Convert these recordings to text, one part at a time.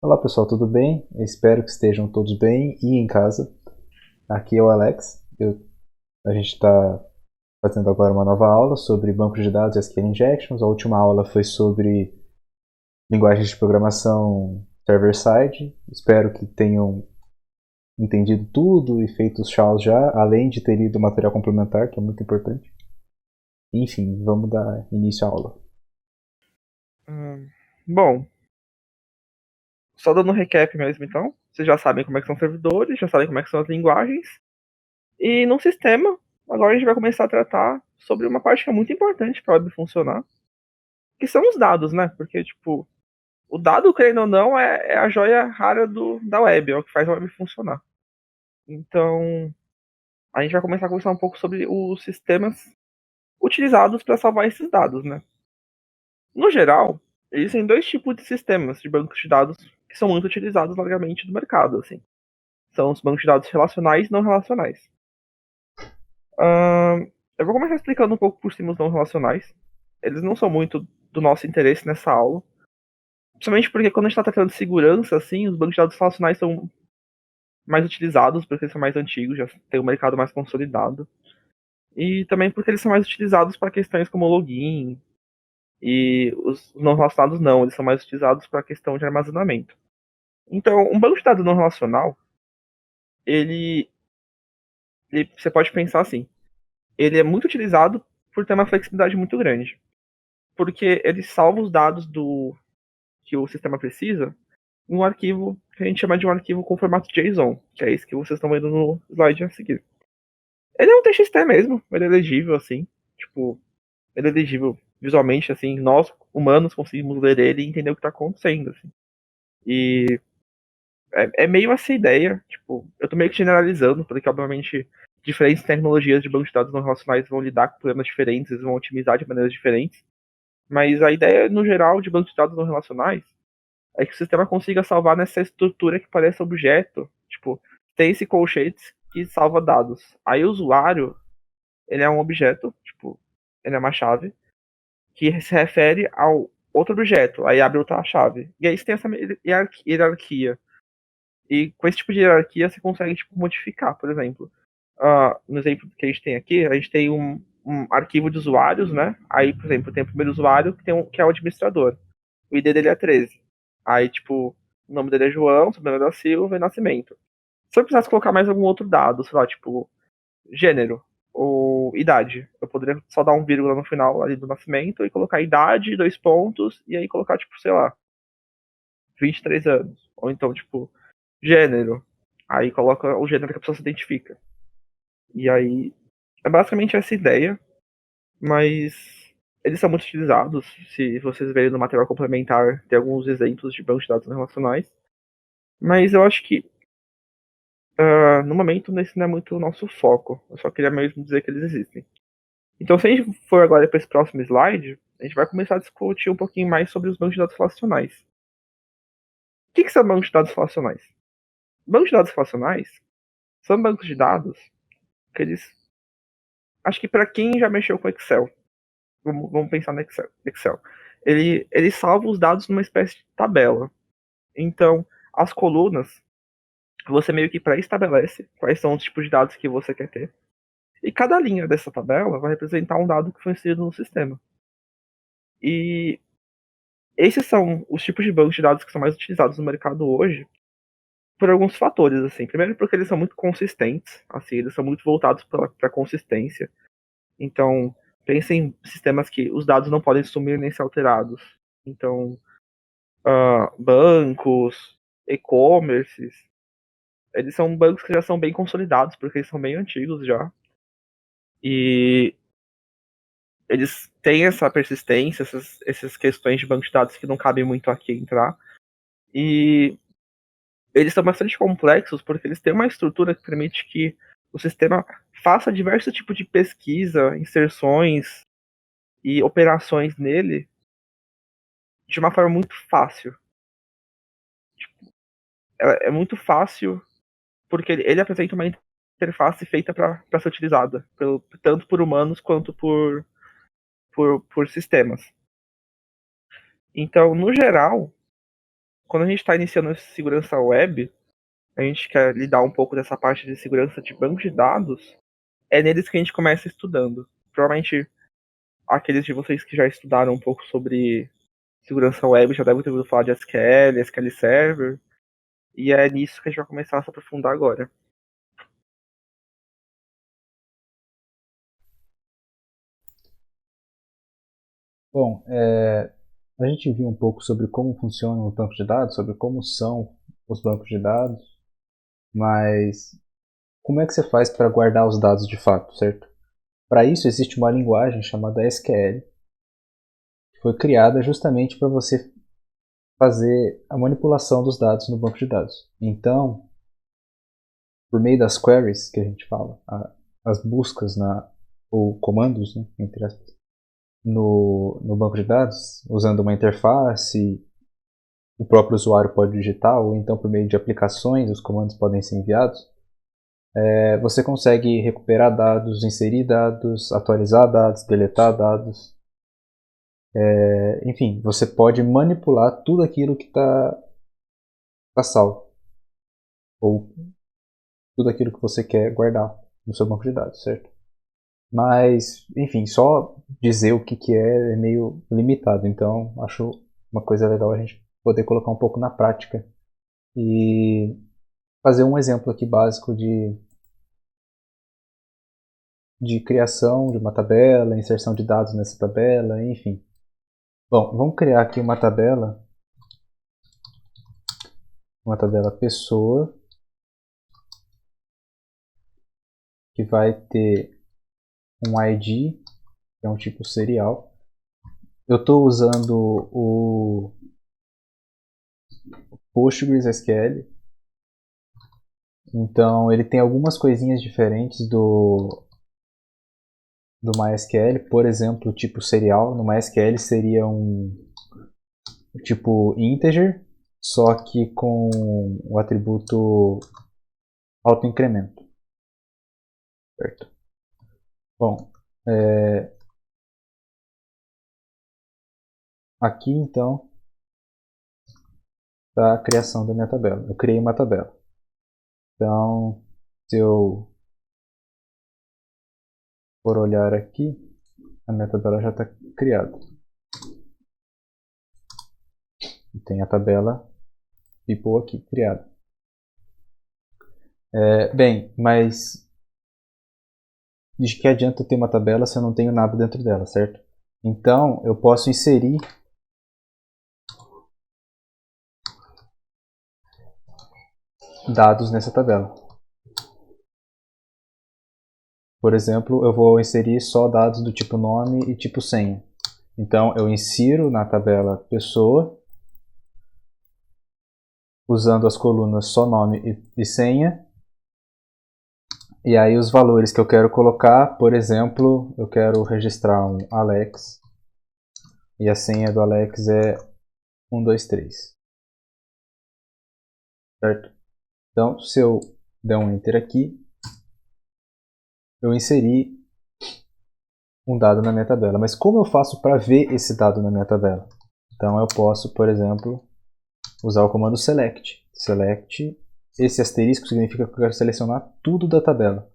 Olá pessoal, tudo bem? Eu espero que estejam todos bem e em casa. Aqui é o Alex. A gente está fazendo agora uma nova aula sobre bancos de dados e SQL Injections. A última aula foi sobre linguagens de programação server-side. Espero que tenham entendido tudo e feito os chows já, além de ter lido o material complementar, que é muito importante. Enfim, vamos dar início à aula. Bom, só dando um recap mesmo então. Vocês já sabem como é que são os servidores, já sabem como é que são as linguagens. E no sistema, agora a gente vai começar a tratar sobre uma parte que é muito importante para a web funcionar, que são os dados, né? Porque, tipo, o dado, querendo ou não, é a joia rara da web, é o que faz a web funcionar. Então, a gente vai começar a conversar um pouco sobre os sistemas utilizados para salvar esses dados, né? No geral, existem dois tipos de sistemas de bancos de dados que são muito utilizados largamente no mercado, assim. São os bancos de dados relacionais e não relacionais. Eu vou começar explicando um pouco por cima os não relacionais. Eles não são muito do nosso interesse nessa aula. Principalmente porque quando a gente está tratando de segurança, assim, os bancos de dados relacionais são mais utilizados, porque eles são mais antigos, já tem um mercado mais consolidado. E também porque eles são mais utilizados para questões como login. E os não relacionados não, eles são mais utilizados para a questão de armazenamento. Então, um banco de dados não relacional, ele, você pode pensar assim, ele é muito utilizado por ter uma flexibilidade muito grande. Porque ele salva os dados que o sistema precisa em um arquivo que a gente chama de um arquivo com formato JSON, que é isso que vocês estão vendo no slide a seguir. Ele é um TXT mesmo, ele é legível assim, tipo, ele é legível visualmente, assim, nós humanos conseguimos ler ele e entender o que está acontecendo, assim. E é meio essa ideia, tipo, eu tô meio que generalizando, porque obviamente diferentes tecnologias de banco de dados não relacionais vão lidar com problemas diferentes, vão otimizar de maneiras diferentes. Mas a ideia, no geral, de bancos de dados não relacionais é que o sistema consiga salvar nessa estrutura que parece objeto. Tipo, tem esse colchete que salva dados. Aí o usuário, ele é um objeto, tipo, ele é uma chave, que se refere ao outro objeto. Aí abre outra chave. E aí você tem essa hierarquia. E com esse tipo de hierarquia você consegue, tipo, modificar, por exemplo. No exemplo que a gente tem aqui, a gente tem um arquivo de usuários, né? Aí, por exemplo, tem o primeiro usuário que é o administrador. O ID dele é 13. Aí, tipo, o nome dele é João, sobrenome da Silva e nascimento. Se eu precisasse colocar mais algum outro dado, sei lá, tipo, gênero ou idade, eu poderia só dar um vírgula no final ali do nascimento e colocar idade, dois pontos, e aí colocar, tipo, sei lá, 23 anos. Ou então, tipo, gênero. Aí coloca o gênero que a pessoa se identifica. E aí, é basicamente essa ideia, mas eles são muito utilizados. Se vocês verem no material complementar, tem alguns exemplos de bancos de dados não relacionais. Mas eu acho que, no momento, esse não é muito o nosso foco. Eu só queria mesmo dizer que eles existem. Então, se a gente for agora para esse próximo slide, a gente vai começar a discutir um pouquinho mais sobre os bancos de dados relacionais. O que são bancos de dados relacionais? Bancos de dados relacionais são bancos de dados que eles. Acho que para quem já mexeu com Excel, vamos pensar no Excel. Ele salva os dados numa espécie de tabela. Então, as colunas, você meio que pré-estabelece quais são os tipos de dados que você quer ter. E cada linha dessa tabela vai representar um dado que foi inserido no sistema. E esses são os tipos de bancos de dados que são mais utilizados no mercado hoje por alguns fatores, assim. Primeiro porque eles são muito consistentes, assim, eles são muito voltados para consistência. Então, pensem em sistemas que os dados não podem sumir nem ser alterados. Então, bancos, e-commerces, eles são bancos que já são bem consolidados, porque eles são bem antigos já. E eles têm essa persistência, essas questões de banco de dados que não cabem muito aqui entrar. E eles são bastante complexos porque eles têm uma estrutura que permite que o sistema faça diversos tipos de pesquisa, inserções e operações nele de uma forma muito fácil. É muito fácil porque ele apresenta uma interface feita para ser utilizada, tanto por humanos quanto por sistemas. Então, no geral, quando a gente está iniciando essa segurança web, a gente quer lidar um pouco dessa parte de segurança de banco de dados, é neles que a gente começa estudando. Provavelmente aqueles de vocês que já estudaram um pouco sobre segurança web já devem ter ouvido falar de SQL, SQL Server, e é nisso que a gente vai começar a se aprofundar agora. Bom, a gente viu um pouco sobre como funcionam os bancos de dados, sobre como são os bancos de dados, mas como é que você faz para guardar os dados de fato, certo? Para isso existe uma linguagem chamada SQL, que foi criada justamente para você fazer a manipulação dos dados no banco de dados. Então, por meio das queries que a gente fala, as buscas ou comandos, né, entre aspas, no banco de dados, usando uma interface, o próprio usuário pode digitar, ou então por meio de aplicações os comandos podem ser enviados. Você consegue recuperar dados, inserir dados, atualizar dados, deletar dados. Enfim, você pode manipular tudo aquilo que está salvo, ou tudo aquilo que você quer guardar no seu banco de dados, certo? Mas, enfim, só dizer o que é meio limitado, então acho uma coisa legal a gente poder colocar um pouco na prática e fazer um exemplo aqui básico de criação de uma tabela, inserção de dados nessa tabela, enfim. Bom, vamos criar aqui uma tabela pessoa, que vai ter um ID, que é um tipo serial. Eu estou usando o PostgreSQL, então ele tem algumas coisinhas diferentes do MySQL, por exemplo, o tipo serial. No MySQL seria um tipo integer, só que com o atributo autoincremento, certo? Bom, aqui então está a criação da minha tabela. Eu criei uma tabela. Então, se eu for olhar aqui, a minha tabela já está criada. E tem a tabela people aqui criada. Bem, mas de que adianta eu ter uma tabela se eu não tenho nada dentro dela, certo? Então, eu posso inserir dados nessa tabela. Por exemplo, eu vou inserir só dados do tipo nome e tipo senha. Então, eu insiro na tabela pessoa, usando as colunas só nome e senha. E aí os valores que eu quero colocar, por exemplo, eu quero registrar um Alex. E a senha do Alex é 123. Certo? Então, se eu der um Enter aqui, eu inseri um dado na minha tabela. Mas como eu faço para ver esse dado na minha tabela? Então eu posso, por exemplo, usar o comando select. Select, esse asterisco significa que eu quero selecionar tudo da tabela.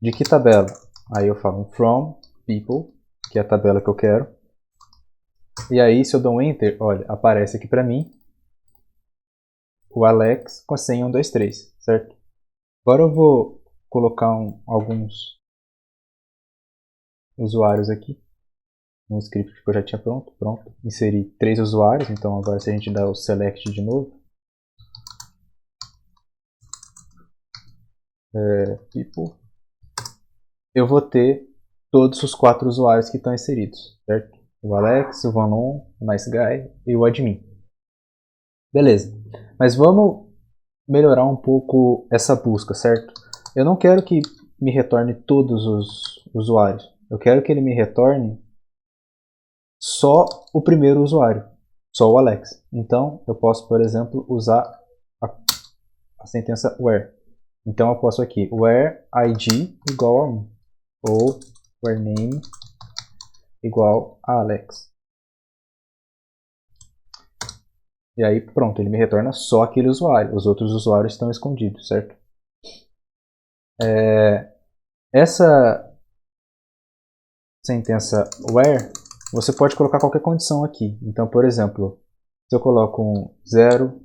De que tabela? Aí eu falo from people, que é a tabela que eu quero. E aí se eu dou um Enter, olha, aparece aqui para mim o Alex com a senha 123, certo? Agora eu vou colocar alguns usuários aqui. Um script que eu já tinha pronto. Inseri 3 usuários, então agora se a gente dá o select de novo, people, eu vou ter todos os 4 usuários que estão inseridos, certo? O Alex, o Vanon, o Nice Guy e o admin. Beleza, mas vamos melhorar um pouco essa busca, certo? Eu não quero que me retorne todos os usuários. Eu quero que ele me retorne só o primeiro usuário, só o Alex. Então, eu posso, por exemplo, usar a sentença where. Então, eu posso aqui, where id igual a 1, ou where name igual a Alex. E aí pronto, ele me retorna só aquele usuário. Os outros usuários estão escondidos, certo? Essa sentença where, você pode colocar qualquer condição aqui. Então, por exemplo, se eu coloco um 0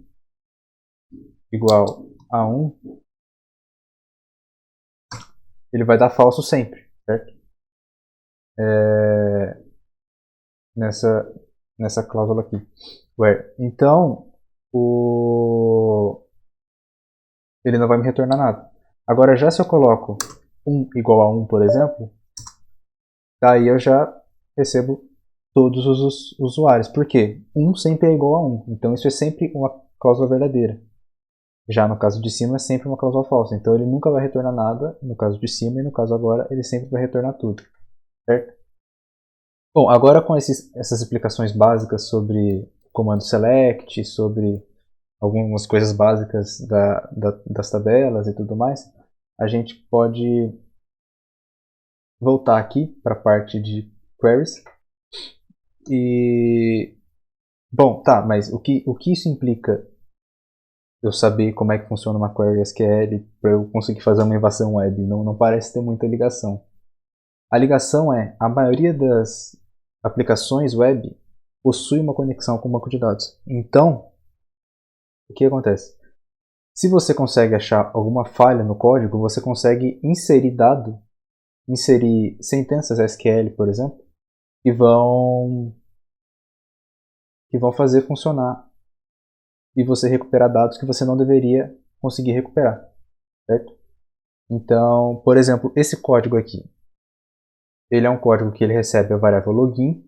igual a 1, ele vai dar falso sempre, certo? Nessa cláusula aqui. Where. Então, ele não vai me retornar nada. Agora, já se eu coloco 1 igual a 1, por exemplo, daí eu já recebo todos os usuários. Por quê? 1 sempre é igual a 1. Então, isso é sempre uma cláusula verdadeira. Já no caso de cima é sempre uma cláusula falsa. Então, ele nunca vai retornar nada no caso de cima e no caso agora ele sempre vai retornar tudo. Certo? Bom, agora com essas explicações básicas sobre comando select, sobre algumas coisas básicas das tabelas e tudo mais, a gente pode voltar aqui para a parte de queries. E, bom, tá, mas o que isso implica eu saber como é que funciona uma query SQL para eu conseguir fazer uma invasão web? Não parece ter muita ligação. A ligação é, a maioria das aplicações web possui uma conexão com o banco de dados. Então, o que acontece? Se você consegue achar alguma falha no código, você consegue inserir sentenças SQL, por exemplo, que vão fazer funcionar e você recuperar dados que você não deveria conseguir recuperar, certo? Então, por exemplo, esse código aqui, ele é um código que ele recebe a variável login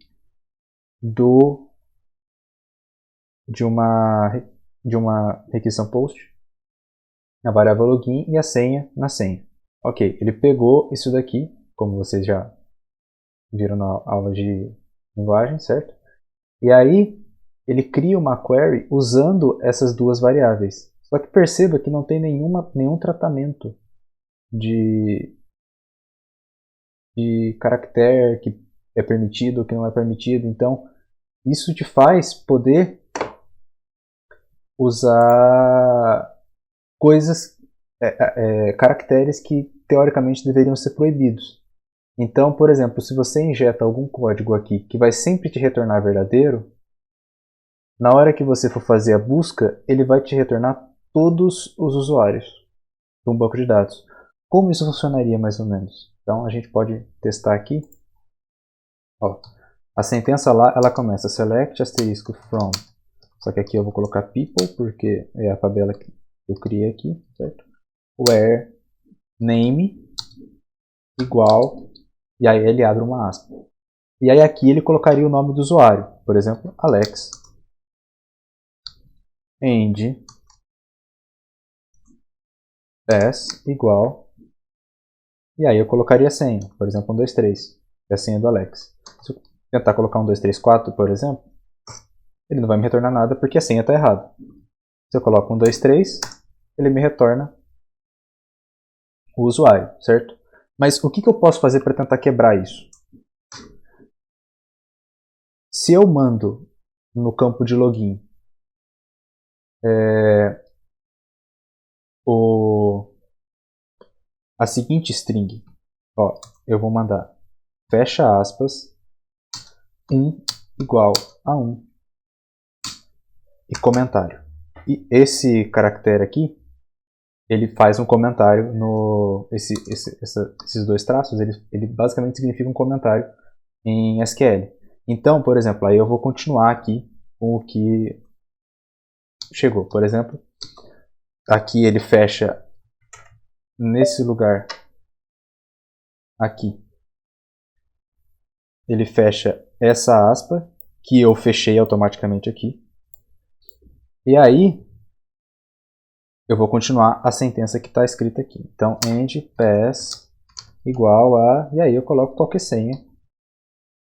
de uma requisição post, a variável login e a senha na senha. Ok, ele pegou isso daqui, como vocês já viram na aula de linguagem, certo? E aí ele cria uma query usando essas duas variáveis. Só que perceba que não tem nenhum tratamento de, de caractere que é permitido ou que não é permitido. Então, isso te faz poder usar coisas, caracteres que teoricamente deveriam ser proibidos. Então, por exemplo, se você injeta algum código aqui que vai sempre te retornar verdadeiro, na hora que você for fazer a busca, ele vai te retornar todos os usuários de um banco de dados. Como isso funcionaria mais ou menos? Então a gente pode testar aqui. Ó, a sentença lá, ela começa select asterisco from. Só que aqui eu vou colocar people, porque é a tabela que eu criei aqui, certo? Where name igual, e aí ele abre uma aspa. E aí aqui ele colocaria o nome do usuário, por exemplo, Alex. End pass igual, e aí eu colocaria a senha, por exemplo, 1, 2, 3, que é a senha do Alex. Se eu tentar colocar 1, 2, 3, 4, por exemplo, ele não vai me retornar nada porque a senha está errada. Se eu coloco 1, 2, 3, ele me retorna o usuário, certo? Mas o que eu posso fazer para tentar quebrar isso? Se eu mando no campo de login a seguinte string, ó, eu vou mandar fecha aspas 1 igual a 1 e comentário. E esse caractere aqui, ele faz um comentário no esses dois traços, ele basicamente significa um comentário em SQL. Então, por exemplo, aí eu vou continuar aqui com o que chegou. Por exemplo, aqui ele fecha nesse lugar aqui. Ele fecha essa aspa que eu fechei automaticamente aqui. E aí eu vou continuar a sentença que está escrita aqui. Então, end pass igual a... E aí eu coloco qualquer senha.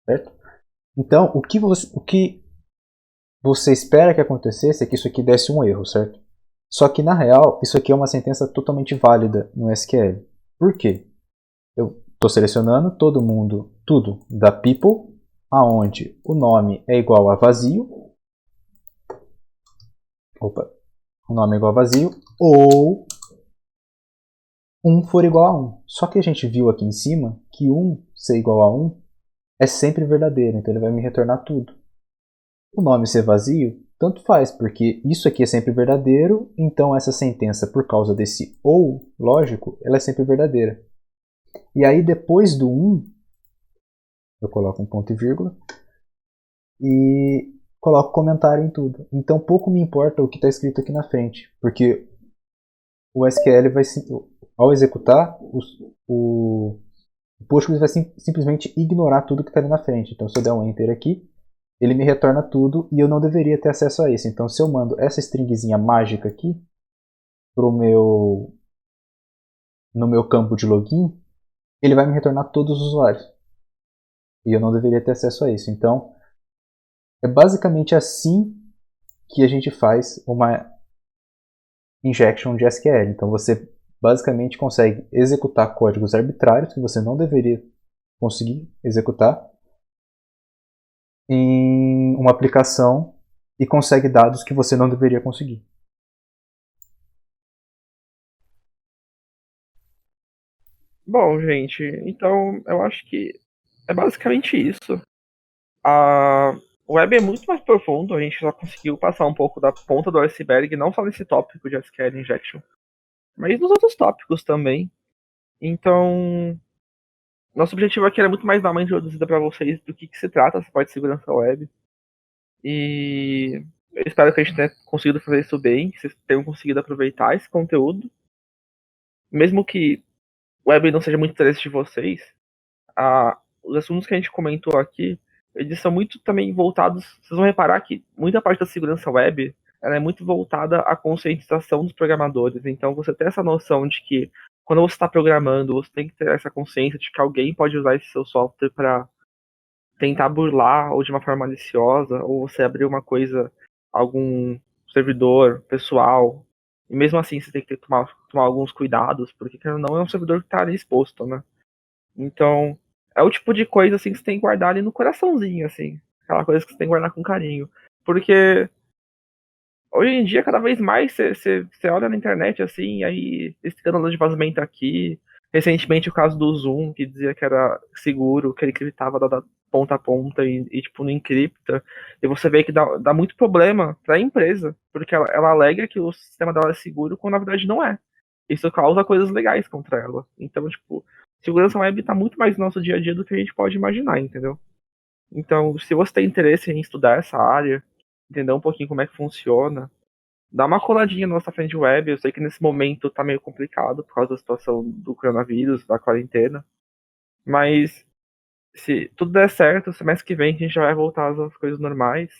Certo? Então, o que você espera que acontecesse é que isso aqui desse um erro, certo? Só que, na real, isso aqui é uma sentença totalmente válida no SQL. Por quê? Eu estou selecionando todo mundo, tudo da people, aonde o nome é igual a vazio, opa, o nome é igual a vazio, ou 1 for igual a 1. Só que a gente viu aqui em cima que 1 ser igual a 1 é sempre verdadeiro, então ele vai me retornar tudo. O nome ser vazio, tanto faz, porque isso aqui é sempre verdadeiro, então essa sentença, por causa desse ou lógico, ela é sempre verdadeira. E aí depois do 1, eu coloco um ponto e vírgula, e coloco comentário em tudo. Então pouco me importa o que está escrito aqui na frente, porque o SQL vai, ao executar, o Postgres vai simplesmente ignorar tudo que está ali na frente. Então se eu der um Enter aqui, ele me retorna tudo e eu não deveria ter acesso a isso. Então se eu mando essa stringzinha mágica aqui no meu campo de login, ele vai me retornar todos os usuários. E eu não deveria ter acesso a isso. Então é basicamente assim que a gente faz uma injection de SQL. Então você basicamente consegue executar códigos arbitrários que você não deveria conseguir executar em uma aplicação e consegue dados que você não deveria conseguir. Bom, gente, então eu acho que é basicamente isso. A web é muito mais profundo, a gente já conseguiu passar um pouco da ponta do iceberg, não só nesse tópico de SQL injection, mas nos outros tópicos também. Então, nosso objetivo aqui era muito mais dar uma introduzida para vocês do que se trata essa parte de segurança web. E eu espero que a gente tenha conseguido fazer isso bem, que vocês tenham conseguido aproveitar esse conteúdo. Mesmo que web não seja muito interesse de vocês, os assuntos que a gente comentou aqui, eles são muito também voltados. Vocês vão reparar que muita parte da segurança web ela é muito voltada à conscientização dos programadores. Então, você ter essa noção de que quando você está programando, você tem que ter essa consciência de que alguém pode usar esse seu software para tentar burlar ou de uma forma maliciosa, ou você abrir uma coisa, algum servidor pessoal. E mesmo assim, você tem que tomar alguns cuidados, porque não é um servidor que está ali exposto, né? Então, é o tipo de coisa assim que você tem que guardar ali no coraçãozinho, assim. Aquela coisa que você tem que guardar com carinho. Porque hoje em dia, cada vez mais, você olha na internet assim, e aí esse escândalo de vazamento aqui. Recentemente o caso do Zoom, que dizia que era seguro, que ele criptava da ponta a ponta e tipo, não encripta. E você vê que dá muito problema para a empresa, porque ela alega que o sistema dela é seguro, quando na verdade não é. Isso causa coisas legais contra ela. Então, tipo, segurança web tá muito mais no nosso dia a dia do que a gente pode imaginar, entendeu? Então, se você tem interesse em estudar essa área, entender um pouquinho como é que funciona, dá uma coladinha na nossa frente web. Eu sei que nesse momento tá meio complicado por causa da situação do coronavírus, da quarentena, mas se tudo der certo, semestre que vem a gente já vai voltar às coisas normais.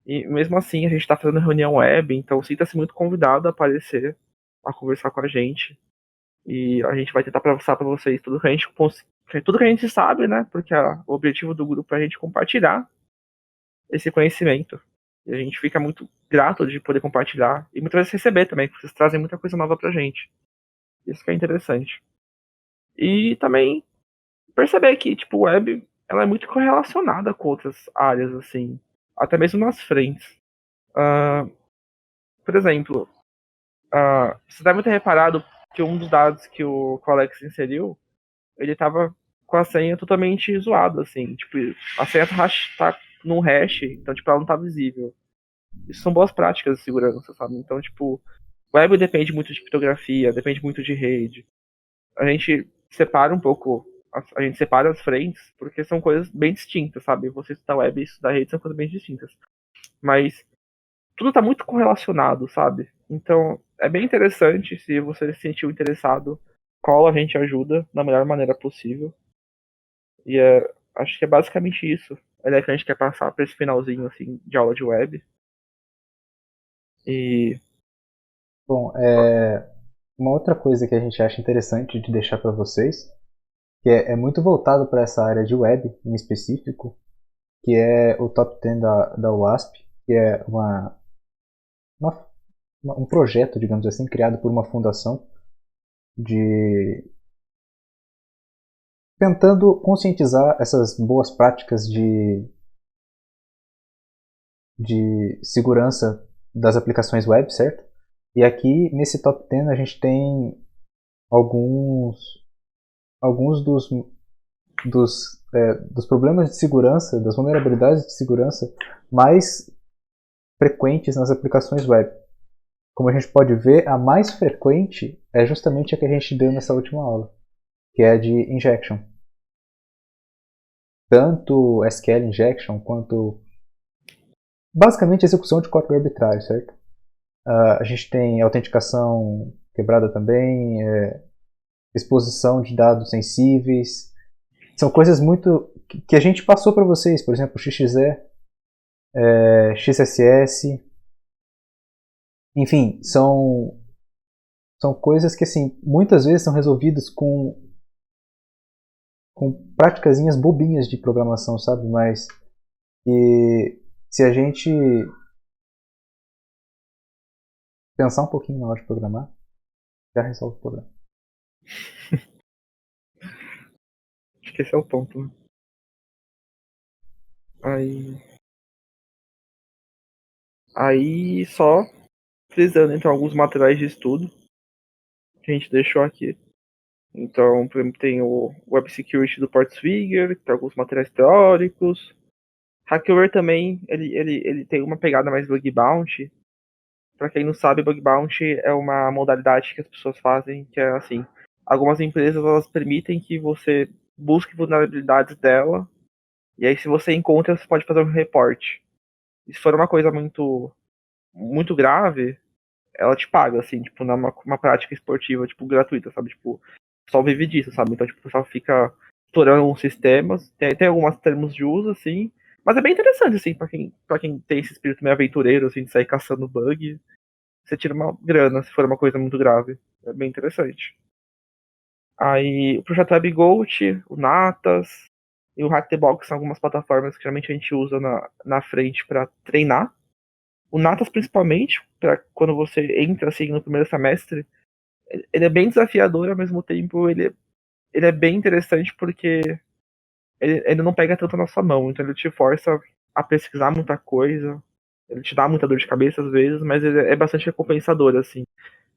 E mesmo assim, a gente tá fazendo reunião web, então sinta-se muito convidado a aparecer, a conversar com a gente. E a gente vai tentar passar para vocês tudo que a gente sabe, né? Porque o objetivo do grupo é a gente compartilhar esse conhecimento. E a gente fica muito grato de poder compartilhar e muitas vezes receber também, porque vocês trazem muita coisa nova pra gente. Isso que é interessante. E também perceber que, tipo, web, ela é muito correlacionada com outras áreas, assim, até mesmo nas frentes. Uh, por exemplo, você deve ter reparado que um dos dados que o Alex inseriu, ele tava com a senha totalmente zoada, assim, tipo, a senha tá num hash, então, tipo, ela não tá visível. Isso são boas práticas de segurança, sabe? Então, tipo, web depende muito de criptografia, depende muito de rede. A gente separa um pouco, a gente separa as frentes, porque são coisas bem distintas, sabe? Você estudar web e estudar rede são coisas bem distintas. Mas tudo tá muito correlacionado, sabe? Então, é bem interessante, se você se sentiu interessado, cola, a gente ajuda da melhor maneira possível. E acho que é basicamente isso. A ideia que a gente quer passar para esse finalzinho assim de aula de web. E Bom, uma outra coisa que a gente acha interessante de deixar para vocês, que é muito voltado para essa área de web em específico, que é o Top 10 da WASP, que é um projeto, digamos assim, criado por uma fundação de tentando conscientizar essas boas práticas de segurança das aplicações web, certo? E aqui nesse top 10 a gente tem alguns dos problemas de segurança, das vulnerabilidades de segurança mais frequentes nas aplicações web. Como a gente pode ver, a mais frequente é justamente a que a gente deu nessa última aula, que é a de injection. Tanto SQL injection quanto basicamente execução de código arbitrário, certo? A gente tem autenticação quebrada também, exposição de dados sensíveis. São coisas muito que a gente passou para vocês, por exemplo, XXE, XSS. Enfim, são coisas que assim, muitas vezes são resolvidas com praticazinhas bobinhas de programação, sabe? Mas e se a gente pensar um pouquinho na hora de programar, já resolve o problema. Acho que esse é o ponto, né? Aí só frisando então alguns materiais de estudo que a gente deixou aqui. Então, por exemplo, tem o Web Security do Portswigger, que tem alguns materiais teóricos. HackerWare também, ele tem uma pegada mais bug bounty. Para quem não sabe, bug bounty é uma modalidade que as pessoas fazem, que é assim, algumas empresas elas permitem que você busque vulnerabilidades dela, e aí se você encontra, você pode fazer um reporte. E se for uma coisa muito grave, ela te paga, assim, tipo, uma prática esportiva, tipo, gratuita, sabe? Tipo, só vive disso, sabe? Então, tipo, o pessoal fica explorando uns sistemas, tem alguns termos de uso, assim, mas é bem interessante, assim, pra quem tem esse espírito meio aventureiro, assim, de sair caçando bug, você tira uma grana se for uma coisa muito grave. É bem interessante. Aí, o projeto WebGoat, o Natas e o Hack the Box são algumas plataformas que geralmente a gente usa na frente para treinar. O Natas, principalmente, para quando você entra assim no primeiro semestre, ele é bem desafiador, ao mesmo tempo ele é bem interessante porque ele não pega tanto na sua mão, então ele te força a pesquisar muita coisa, ele te dá muita dor de cabeça às vezes, mas ele é bastante recompensador, assim.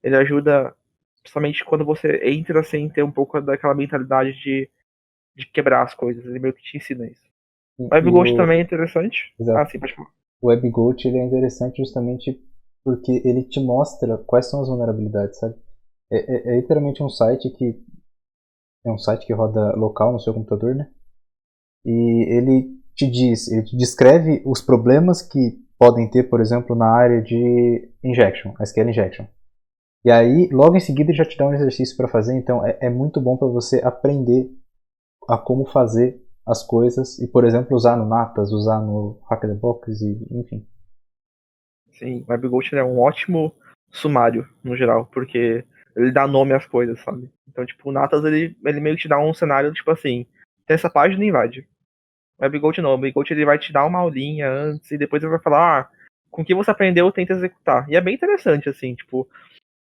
Ele ajuda, principalmente quando você entra sem ter um pouco daquela mentalidade de quebrar as coisas, ele meio que te ensina isso. O E WebGoat o, também é interessante. Ah, exato, sim, pode falar. o WebGoat ele é interessante justamente porque ele te mostra quais são as vulnerabilidades, sabe? É literalmente um site que roda local no seu computador, né? E ele te descreve os problemas que podem ter, por exemplo, na área de injection, SQL injection. E aí, logo em seguida, ele já te dá um exercício para fazer, então é muito bom para você aprender a como fazer as coisas e, por exemplo, usar no Natas, usar no Hack the Box e enfim. Sim, o WebGoat é um ótimo sumário, no geral, porque ele dá nome às coisas, sabe? Então, tipo, o Natas, ele meio que te dá um cenário, tipo assim, tem essa página e invade. O WebGoat não, o WebGoat ele vai te dar uma aulinha antes e depois ele vai falar, com o que você aprendeu, tenta executar. E é bem interessante, assim, tipo,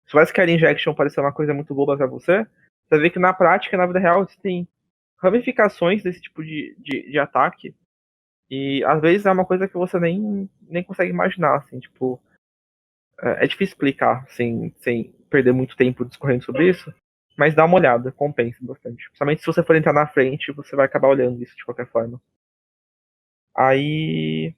se o SQL Injection parecer uma coisa muito boba pra você, você vê que na prática, na vida real, existem ramificações desse tipo de ataque e às vezes é uma coisa que você nem consegue imaginar, assim, tipo, é difícil explicar sem perder muito tempo discorrendo sobre isso, mas dá uma olhada, compensa bastante. Principalmente se você for entrar na frente, você vai acabar olhando isso de qualquer forma. Aí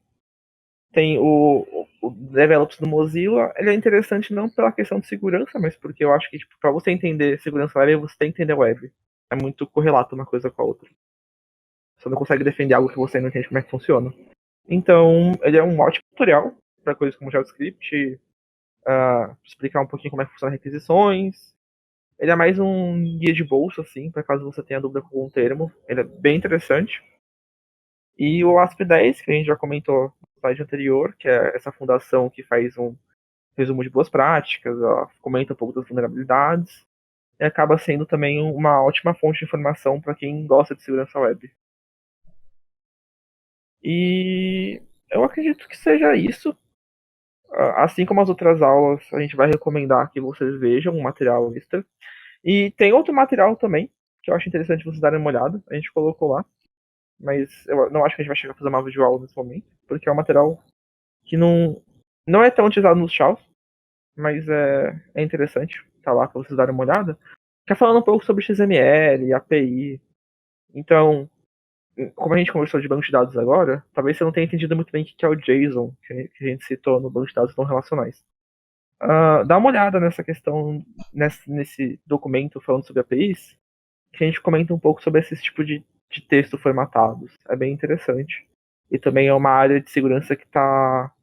tem o Develops do Mozilla, ele é interessante não pela questão de segurança, mas porque eu acho que tipo, para você entender segurança web, você tem que entender web. É muito correlato uma coisa com a outra. Você não consegue defender algo que você não entende como é que funciona. Então, ele é um ótimo tutorial para coisas como JavaScript, explicar um pouquinho como é que funciona requisições. Ele é mais um guia de bolsa, assim, para caso você tenha dúvida com algum termo. Ele é bem interessante. E o ASP.10, que a gente já comentou no slide anterior, que é essa fundação que faz um resumo de boas práticas, comenta um pouco das vulnerabilidades, e acaba sendo também uma ótima fonte de informação para quem gosta de segurança web. E eu acredito que seja isso. Assim como as outras aulas, a gente vai recomendar que vocês vejam um material extra. E tem outro material também, que eu acho interessante vocês darem uma olhada. A gente colocou lá, mas eu não acho que a gente vai chegar a fazer uma videoaula nesse momento, porque é um material que Não é tão utilizado nos Shaws, mas é interessante. Tá lá pra vocês darem uma olhada. Que é falando um pouco sobre XML, API. Então, como a gente conversou de banco de dados agora, talvez você não tenha entendido muito bem o que é o JSON, que a gente citou no banco de dados não relacionais. Dá uma olhada nessa questão, nesse documento falando sobre APIs, que a gente comenta um pouco sobre esse tipo de texto formatados. É bem interessante. E também é uma área de segurança que tá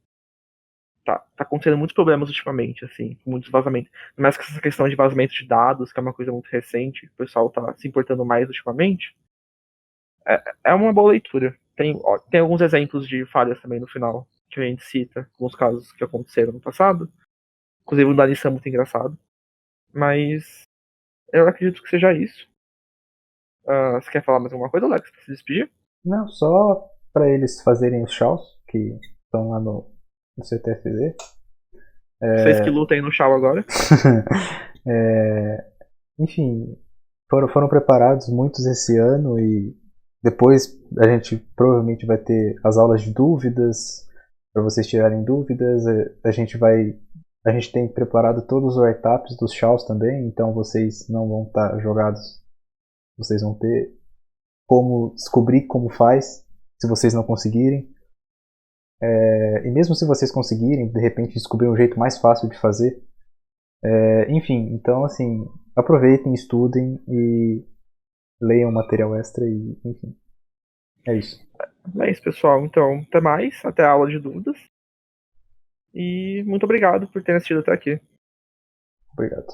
acontecendo muitos problemas ultimamente, assim, muitos vazamentos. Mas com essa questão de vazamento de dados, que é uma coisa muito recente, o pessoal tá se importando mais ultimamente, é uma boa leitura. Tem alguns exemplos de falhas também no final, que a gente cita, alguns casos que aconteceram no passado. Inclusive, um da Nissan é muito engraçado. Mas eu acredito que seja isso. Você quer falar mais alguma coisa, Alex, pra se despedir? Não, só para eles fazerem os shows que estão lá no CTFD. Vocês que lutem no chão agora. É, enfim, foram preparados muitos esse ano e depois a gente provavelmente vai ter as aulas de dúvidas para vocês tirarem dúvidas. A gente tem preparado todos os write-ups dos shows também, então vocês não vão estar jogados. Vocês vão ter como descobrir como faz, se vocês não conseguirem. E mesmo se vocês conseguirem, de repente descobrir um jeito mais fácil de fazer. Enfim, então assim, aproveitem, estudem e leiam material extra e enfim, é isso. É isso, pessoal. Então, até mais. Até a aula de dúvidas. E muito obrigado por ter assistido até aqui. Obrigado.